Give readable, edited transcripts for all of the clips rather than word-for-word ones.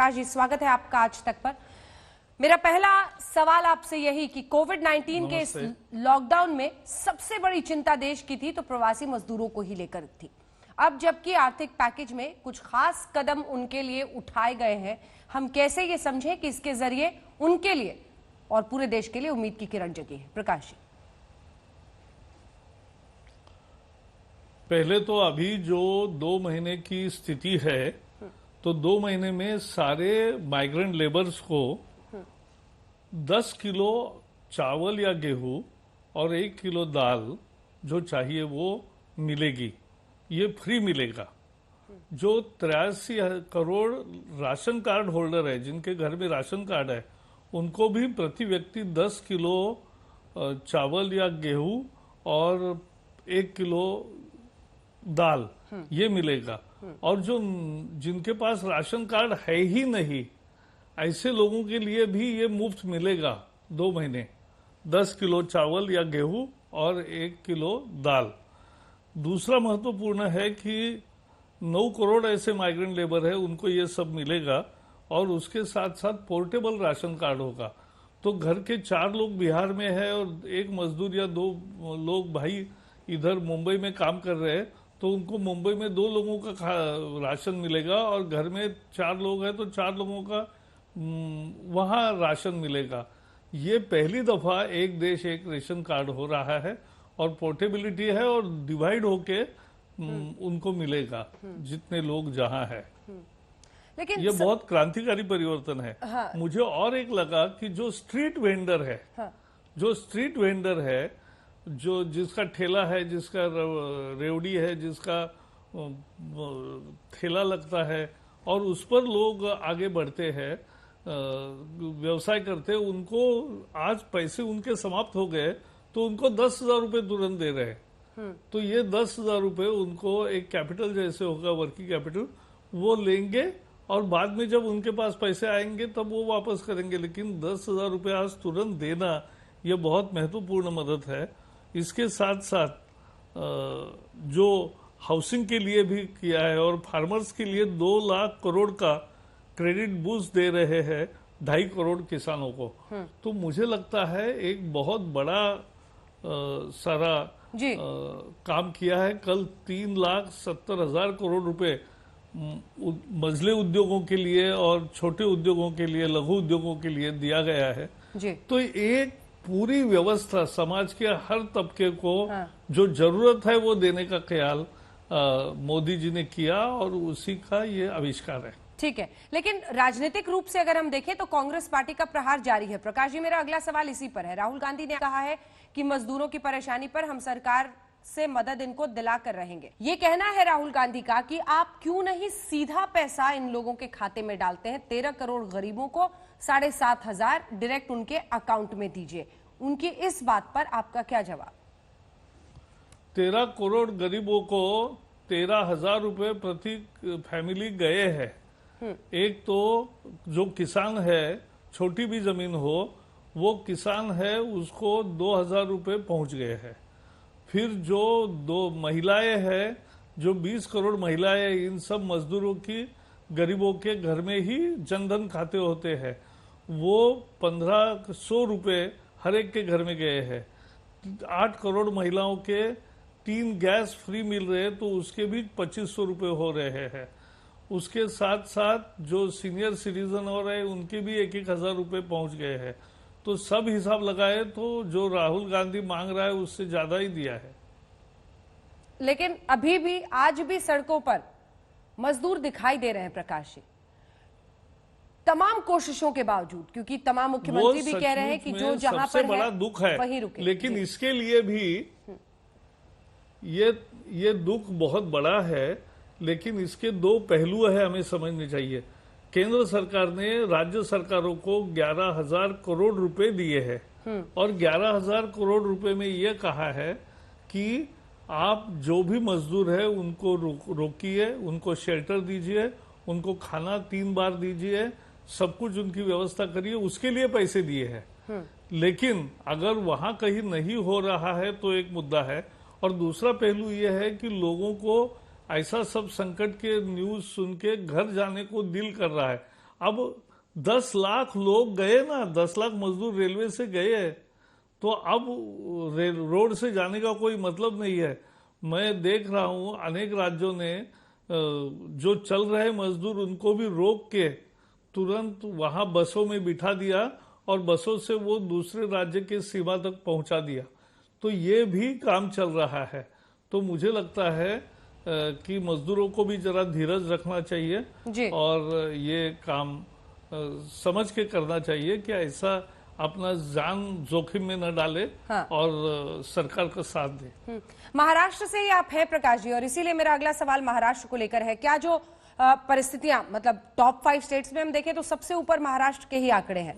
प्रकाश जी, स्वागत है आपका आज तक पर। मेरा पहला सवाल आपसे यही कि कोविड-19 के इस लॉकडाउन में सबसे बड़ी चिंता देश की थी तो प्रवासी मजदूरों को ही लेकर थी। अब जबकि आर्थिक पैकेज में कुछ खास कदम उनके लिए उठाए गए हैं, हम कैसे ये समझें कि इसके जरिए उनके लिए और पूरे देश के लिए उम्मीद की किरण जगी है? प्रकाश जी। पहले तो अभी जो 2 महीने की स्थिति है, तो 2 महीने में सारे माइग्रेंट लेबर्स को 10 किलो चावल या गेहूं और 1 किलो दाल जो चाहिए वो मिलेगी। ये फ्री मिलेगा। जो 83 करोड़ राशन कार्ड होल्डर है, जिनके घर में राशन कार्ड है, उनको भी प्रति व्यक्ति 10 किलो चावल या गेहूं और 1 किलो दाल ये मिलेगा। और जो जिनके पास राशन कार्ड है ही नहीं, ऐसे लोगों के लिए भी ये मुफ्त मिलेगा 2 महीने, 10 किलो चावल या गेहूं और 1 किलो दाल। दूसरा महत्वपूर्ण है कि 9 करोड़ ऐसे माइग्रेंट लेबर है, उनको ये सब मिलेगा। और उसके साथ साथ पोर्टेबल राशन कार्ड होगा। तो घर के 4 लोग बिहार में है और एक मजदूर या 2 लोग भाई इधर मुंबई में काम कर रहे हैं, तो उनको मुंबई में 2 लोगों का राशन मिलेगा। और घर में 4 लोग हैं तो 4 लोगों का वहां राशन मिलेगा। ये पहली दफा एक देश एक रेशन कार्ड हो रहा है और पोर्टेबिलिटी है और डिवाइड होके उनको मिलेगा जितने लोग जहां है। लेकिन ये बहुत क्रांतिकारी परिवर्तन है। हाँ। मुझे और एक लगा कि जो स्ट्रीट वेंडर है, हाँ। जो स्ट्रीट वेंडर है, जो जिसका ठेला है, जिसका रेवड़ी है, जिसका ठेला लगता है और उस पर लोग आगे बढ़ते हैं, व्यवसाय करते हैं, उनको आज पैसे उनके समाप्त हो गए तो उनको 10,000 रुपये तुरंत दे रहे हैं। तो ये 10,000 रुपये उनको एक कैपिटल जैसे होगा, वर्किंग कैपिटल, वो लेंगे और बाद में जब उनके पास पैसे आएंगे तब वो वापस करेंगे। लेकिन 10,000 रुपये आज तुरंत देना ये बहुत महत्वपूर्ण मदद है। इसके साथ साथ जो हाउसिंग के लिए भी किया है और फार्मर्स के लिए 2 लाख करोड़ का क्रेडिट बूस्ट दे रहे हैं 2.5 करोड़ किसानों को। तो मुझे लगता है एक बहुत बड़ा सारा काम किया है। कल 3,70,000 करोड़ रुपए मझले उद्योगों के लिए और छोटे उद्योगों के लिए, लघु उद्योगों के लिए दिया गया है जी। तो एक पूरी व्यवस्था समाज के हर तबके को जो जरूरत है वो देने का ख्याल मोदी जी ने किया और उसी का ये आविष्कार है। ठीक है, लेकिन राजनीतिक रूप से अगर हम देखें तो कांग्रेस पार्टी का प्रहार जारी है। प्रकाश जी, मेरा अगला सवाल इसी पर है। राहुल गांधी ने कहा है कि मजदूरों की परेशानी पर हम सरकार से मदद इनको दिला कर रहेंगे। ये कहना है राहुल गांधी का कि आप क्यों नहीं सीधा पैसा इन लोगों के खाते में डालते हैं, 13 करोड़ गरीबों को 7,500 डायरेक्ट उनके अकाउंट में दीजिए। उनकी इस बात पर आपका क्या जवाब? 13 करोड़ गरीबों को 13,000 रुपए प्रति फैमिली गए हैं। एक तो जो किसान है, छोटी भी जमीन हो, वो किसान है, उसको 2,000 रुपए पहुंच गए हैं। फिर जो 2 महिलाएं हैं, जो 20 करोड़ महिलाएं, इन सब मजदूरों की, गरीबों के घर में ही जनधन खाते होते हैं, वो 1,500 रुपए हर एक के घर में गए हैं। 8 करोड़ महिलाओं के 3 गैस फ्री मिल रहे हैं, तो उसके भी 2,500 रुपए हो रहे हैं। उसके साथ साथ जो सीनियर सिटीजन हो रहे हैं, उनके भी 1-1 हजार रुपए पहुंच गए हैं। तो सब हिसाब लगाए तो जो राहुल गांधी मांग रहा है उससे ज्यादा ही दिया है। लेकिन अभी भी, आज भी सड़कों पर मजदूर दिखाई दे रहे हैं प्रकाश जी, तमाम कोशिशों के बावजूद, क्योंकि तमाम मुख्यमंत्री भी कह रहे हैं कि जो जहां पर बड़ा दुख है वहीं रुके। लेकिन इसके लिए भी ये दुख बहुत बड़ा है, लेकिन इसके 2 पहलू है, हमें समझने चाहिए। केंद्र सरकार ने राज्य सरकारों को 11,000 करोड़ रुपए दिए हैं और 11,000 करोड़ रुपए में ये कहा है कि आप जो भी मजदूर है उनको रोकिए, उनको शेल्टर दीजिए, उनको खाना 3 बार दीजिए, सब कुछ उनकी व्यवस्था करिए, उसके लिए पैसे दिए हैं। लेकिन अगर वहां कहीं नहीं हो रहा है तो एक मुद्दा है। और दूसरा पहलू यह है कि लोगों को ऐसा सब संकट के न्यूज सुन के घर जाने को दिल कर रहा है। अब 10 लाख लोग गए ना, 10 लाख मजदूर रेलवे से गए हैं, तो अब रोड से जाने का कोई मतलब नहीं है। मैं देख रहा हूं अनेक राज्यों ने जो चल रहे मजदूर उनको भी रोक के तुरंत वहां बसों में बिठा दिया और बसों से वो दूसरे राज्य के सीमा तक पहुंचा दिया। तो ये भी काम चल रहा है। तो मुझे लगता है कि मजदूरों को भी जरा धीरज रखना चाहिए जी। और ये काम समझ के करना चाहिए कि ऐसा अपना जान जोखिम में न डाले। हाँ। और सरकार का साथ दे। महाराष्ट्र से ही आप हैं प्रकाश जी, और इसीलिए मेरा अगला सवाल महाराष्ट्र को लेकर है। क्या जो परिस्थितियां, मतलब टॉप 5 स्टेट्स में हम देखें तो सबसे ऊपर महाराष्ट्र के ही आंकड़े हैं,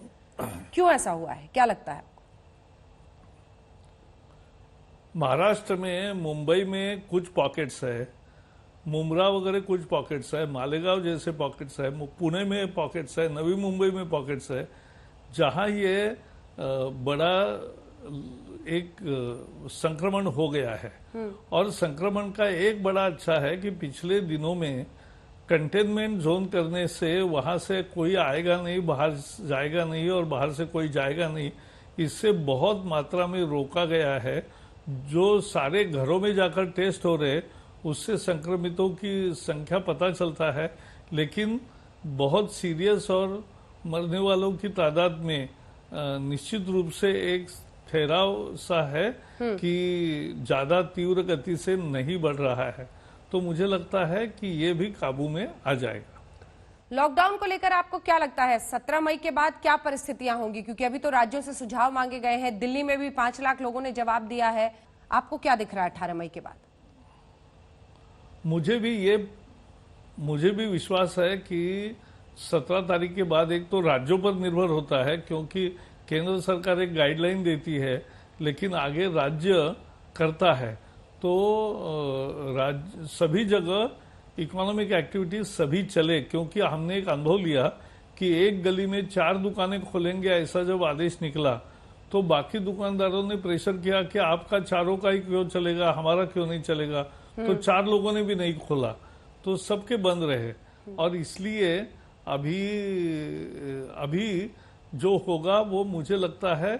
क्यों ऐसा हुआ है, क्या लगता है? महाराष्ट्र में, मुंबई में कुछ पॉकेट्स है, मुंब्रा वगैरह कुछ पॉकेट्स है, मालेगांव जैसे पॉकेट्स है, पुणे में पॉकेट्स है, नवी मुंबई में पॉकेट्स है, जहां ये बड़ा एक संक्रमण हो गया है। और संक्रमण का एक बड़ा अच्छा है कि पिछले दिनों में कंटेनमेंट जोन करने से वहां से कोई आएगा नहीं, बाहर जाएगा नहीं और बाहर से कोई जाएगा नहीं, इससे बहुत मात्रा में रोका गया है। जो सारे घरों में जाकर टेस्ट हो रहे उससे संक्रमितों की संख्या पता चलता है, लेकिन बहुत सीरियस और मरने वालों की तादाद में निश्चित रूप से एक ठहराव सा है कि ज्यादा तीव्र गति से नहीं बढ़ रहा है। तो मुझे लगता है कि ये भी काबू में आ जाएगा। लॉकडाउन को लेकर आपको क्या लगता है 17 मई के बाद क्या परिस्थितियां होंगी? क्योंकि अभी तो राज्यों से सुझाव मांगे गए हैं, दिल्ली में भी 5 लाख लोगों ने जवाब दिया है। आपको क्या दिख रहा है 18 मई के बाद? मुझे भी विश्वास है कि 17 तारीख के बाद, एक तो राज्यों पर निर्भर होता है क्योंकि केंद्र सरकार एक गाइडलाइन देती है लेकिन आगे राज्य करता है। तो सभी जगह इकोनॉमिक एक्टिविटीज सभी चले, क्योंकि हमने एक अनुभव लिया कि एक गली में 4 दुकानें खोलेंगे ऐसा जब आदेश निकला तो बाकी दुकानदारों ने प्रेशर किया कि आपका चारों का ही क्यों चलेगा, हमारा क्यों नहीं चलेगा। तो 4 लोगों ने भी नहीं खोला तो सबके बंद रहे। और इसलिए अभी जो होगा वो मुझे लगता है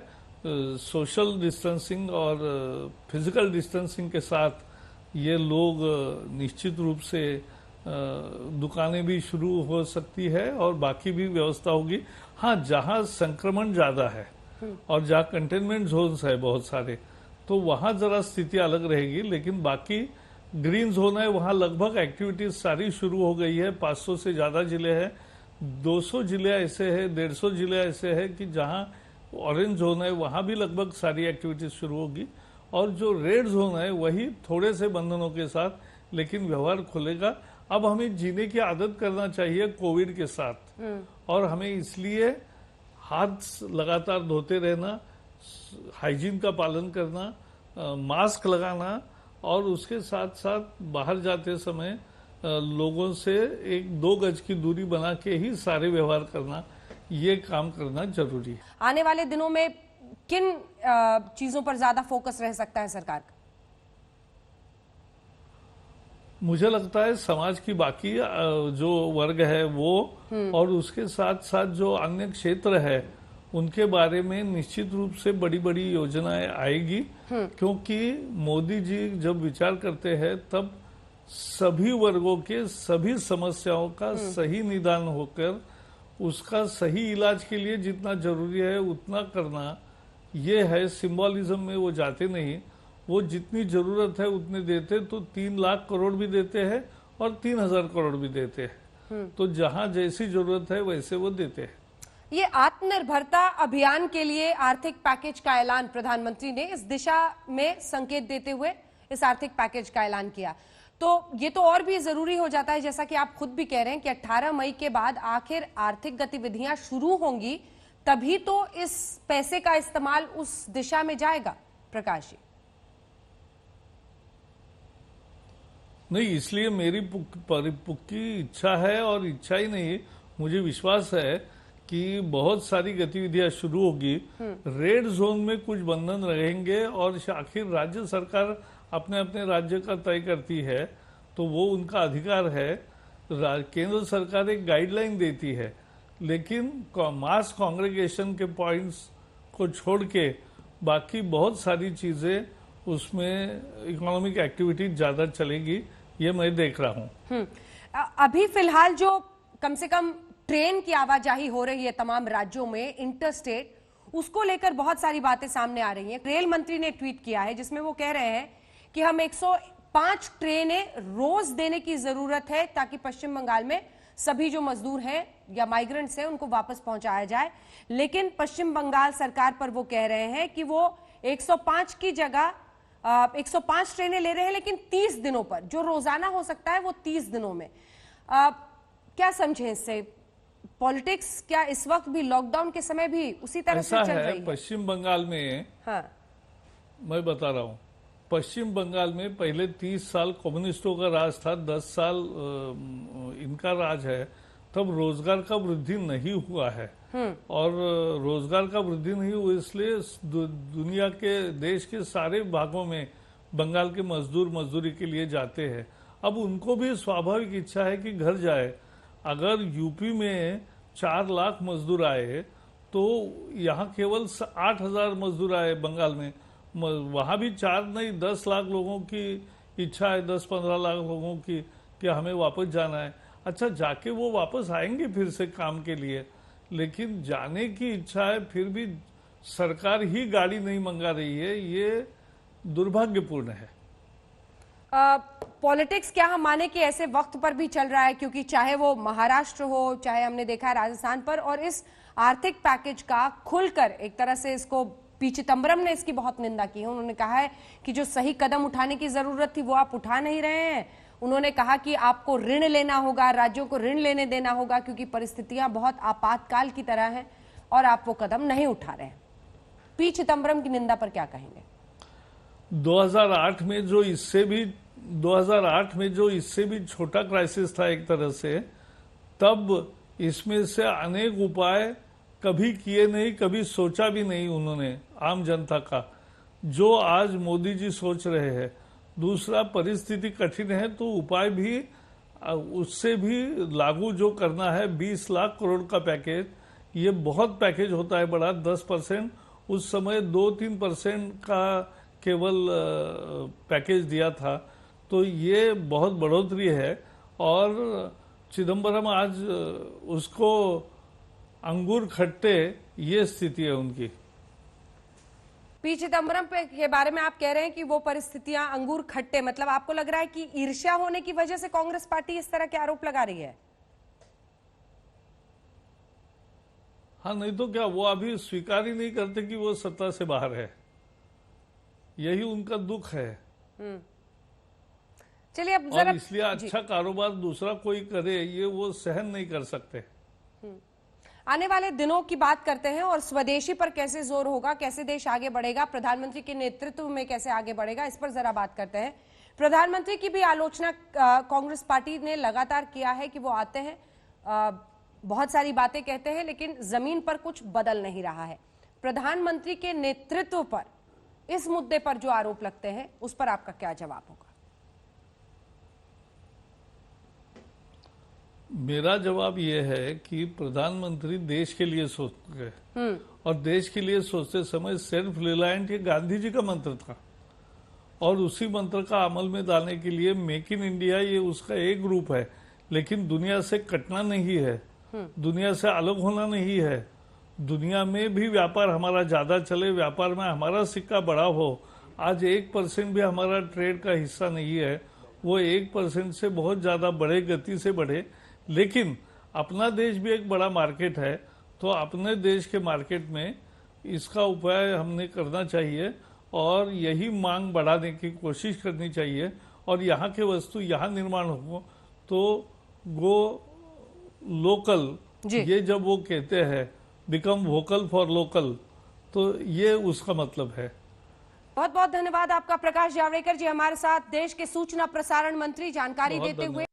सोशल डिस्टेंसिंग और फिजिकल डिस्टेंसिंग के साथ ये लोग निश्चित रूप से दुकानें भी शुरू हो सकती है और बाकी भी व्यवस्था होगी। हाँ, जहां संक्रमण ज्यादा है और जहां कंटेनमेंट जोन्स है बहुत सारे, तो वहां जरा स्थिति अलग रहेगी, लेकिन बाकी ग्रीन जोन है वहां लगभग एक्टिविटीज सारी शुरू हो गई है। 500 से ज्यादा जिले हैं, 200 जिले ऐसे हैं, 150 जिले ऐसे हैं कि जहां ऑरेंज जोन है वहां भी लगभग सारी एक्टिविटीज शुरू होगी। और जो रेड जोन है वही थोड़े से बंधनों के साथ, लेकिन व्यवहार खुलेगा। अब हमें जीने की आदत करना चाहिए कोविड के साथ, और हमें इसलिए हाथ लगातार धोते रहना, हाइजीन का पालन करना, मास्क लगाना और उसके साथ साथ बाहर जाते समय लोगों से 1-2 गज की दूरी बना के ही सारे व्यवहार करना, ये काम करना जरूरी है। आने वाले दिनों में किन चीजों पर ज्यादा फोकस रह सकता है सरकार का? मुझे लगता है समाज की बाकी जो वर्ग है वो, और उसके साथ साथ जो अन्य क्षेत्र है उनके बारे में निश्चित रूप से बड़ी बड़ी योजनाएं आएगी। क्योंकि मोदी जी जब विचार करते हैं तब सभी वर्गों के सभी समस्याओं का सही निदान होकर उसका सही इलाज के लिए जितना जरूरी है उतना करना, ये है। सिंबॉलिज्म में वो जाते नहीं, वो जितनी जरूरत है उतने देते। तो 3 लाख करोड़ भी देते हैं और 3000 करोड़ भी देते हैं। तो जहां जैसी जरूरत है वैसे वो देते हैं। ये आत्मनिर्भरता अभियान के लिए आर्थिक पैकेज का ऐलान प्रधानमंत्री ने इस दिशा में संकेत देते हुए इस आर्थिक पैकेज का ऐलान किया। तो ये तो और भी जरूरी हो जाता है, जैसा कि आप खुद भी कह रहे हैं कि 18 मई के बाद आखिर आर्थिक गतिविधियां शुरू होंगी, तभी तो इस पैसे का इस्तेमाल उस दिशा में जाएगा। प्रकाश जी, नहीं, इसलिए मेरी पुख्ती इच्छा है, और इच्छा ही नहीं, मुझे विश्वास है कि बहुत सारी गतिविधियां शुरू होगी। रेड जोन में कुछ बंधन रहेंगे और आखिर राज्य सरकार अपने अपने राज्य का तय करती है, तो वो उनका अधिकार है। केंद्र सरकार एक गाइडलाइन देती है, लेकिन मास कांग्रेगेशन के पॉइंट्स को छोड़ के बाकी बहुत सारी चीजें उसमें इकोनॉमिक एक्टिविटी ज्यादा चलेगी, ये मैं देख रहा हूँ। अभी फिलहाल जो कम से कम ट्रेन की आवाजाही हो रही है तमाम राज्यों में इंटरस्टेट, उसको लेकर बहुत सारी बातें सामने आ रही हैं। रेल मंत्री ने ट्वीट किया है जिसमें वो कह रहे हैं कि हम 105 ट्रेनें रोज देने की जरूरत है ताकि पश्चिम बंगाल में सभी जो मजदूर हैं या माइग्रेंट्स हैं उनको वापस पहुंचाया जाए। लेकिन पश्चिम बंगाल सरकार पर वो कह रहे हैं कि वो 105 की जगह 105 ट्रेनें ले रहे हैं, लेकिन 30 दिनों पर, जो रोजाना हो सकता है वो 30 दिनों में। क्या समझे इससे? पॉलिटिक्स क्या इस वक्त भी लॉकडाउन के समय भी उसी तरह से चल रही है? पश्चिम बंगाल में, हाँ, मैं बता रहा हूं, पश्चिम बंगाल में पहले 30 साल कम्युनिस्टों का राज था, 10 साल इनका राज है, तब रोजगार का वृद्धि नहीं हुआ है। और रोजगार का वृद्धि नहीं हुआ इसलिए दुनिया के देश के सारे भागों में बंगाल के मजदूर मजदूरी के लिए जाते हैं। अब उनको भी स्वाभाविक इच्छा है कि घर जाए। अगर यूपी में 4 लाख मजदूर आए तो यहाँ केवल 8,000 मजदूर आए बंगाल में, वहां भी 4 नहीं 10 लाख लोगों की इच्छा है, 10-15 लाख लोगों की, कि हमें वापस जाना है। अच्छा, जाके वो वापस आएंगे फिर से काम के लिए, लेकिन जाने की इच्छा है, फिर भी सरकार ही गाड़ी नहीं मंगा रही है, ये दुर्भाग्यपूर्ण है। पॉलिटिक्स क्या हम माने कि ऐसे वक्त पर भी चल रहा है, क्योंकि चाहे वो महाराष्ट्र हो, चाहे हमने देखा है राजस्थान पर, और इस आर्थिक पैकेज का खुलकर एक तरह से इसको पी चिदम्बरम ने इसकी बहुत निंदा की है। उन्होंने कहा है कि जो सही कदम उठाने की जरूरत थी वो आप उठा नहीं रहे हैं। उन्होंने कहा कि आपको ऋण लेना होगा, राज्यों को ऋण लेने देना होगा, क्योंकि परिस्थितियां बहुत आपातकाल की तरह हैं और आप वो कदम नहीं उठा रहे हैं। पी चिदम्बरम की निंदा पर क्या कहेंगे? 2008 में जो इससे भी छोटा क्राइसिस था एक तरह से, तब इसमें से अनेक उपाय कभी किए नहीं, कभी सोचा भी नहीं उन्होंने आम जनता का, जो आज मोदी जी सोच रहे हैं। दूसरा, परिस्थिति कठिन है तो उपाय भी उससे भी लागू जो करना है, 20 लाख करोड़ का पैकेज, ये बहुत पैकेज होता है बड़ा। 10%, उस समय 2-3% का केवल पैकेज दिया था, तो ये बहुत बढ़ोतरी है। और चिदम्बरम आज उसको अंगूर खट्टे, ये स्थिति है उनकी। पी चिदम्बरम के बारे में आप कह रहे हैं कि वो परिस्थितियां अंगूर खट्टे, मतलब आपको लग रहा है कि ईर्ष्या होने की वजह से कांग्रेस पार्टी इस तरह के आरोप लगा रही है? हाँ, नहीं तो क्या, वो अभी स्वीकार ही नहीं करते कि वो सत्ता से बाहर है, यही उनका दुख है। चलिए अब जरा, और इसलिए अच्छा कारोबार दूसरा कोई करे, ये वो सहन नहीं कर सकते। आने वाले दिनों की बात करते हैं और स्वदेशी पर कैसे जोर होगा, कैसे देश आगे बढ़ेगा, प्रधानमंत्री के नेतृत्व में कैसे आगे बढ़ेगा, इस पर जरा बात करते हैं। प्रधानमंत्री की भी आलोचना कांग्रेस पार्टी ने लगातार किया है कि वो आते हैं, बहुत सारी बातें कहते हैं, लेकिन जमीन पर कुछ बदल नहीं रहा है। प्रधानमंत्री के नेतृत्व पर इस मुद्दे पर जो आरोप लगते हैं उस पर आपका क्या जवाब होगा? मेरा जवाब यह है कि प्रधानमंत्री देश के लिए सोचते हैं, और देश के लिए सोचते समय सेल्फ रिलायंट ये गांधी जी का मंत्र था, और उसी मंत्र का अमल में डालने के लिए मेक इन इंडिया ये उसका एक रूप है। लेकिन दुनिया से कटना नहीं है, दुनिया से अलग होना नहीं है, दुनिया में भी व्यापार हमारा ज्यादा चले, व्यापार में हमारा सिक्का बड़ा हो। आज 1% भी हमारा ट्रेड का हिस्सा नहीं है, वो 1% से बहुत ज्यादा बढ़े, गति से बढ़े। लेकिन अपना देश भी एक बड़ा मार्केट है, तो अपने देश के मार्केट में इसका उपाय हमने करना चाहिए और यही मांग बढ़ाने की कोशिश करनी चाहिए। और यहाँ के वस्तु यहाँ निर्माण हो तो गो लोकल, ये जब वो कहते हैं बिकम वोकल फॉर लोकल, तो ये उसका मतलब है। बहुत बहुत धन्यवाद आपका प्रकाश जावड़ेकर जी, हमारे साथ देश के सूचना प्रसारण मंत्री जानकारी देते हुए।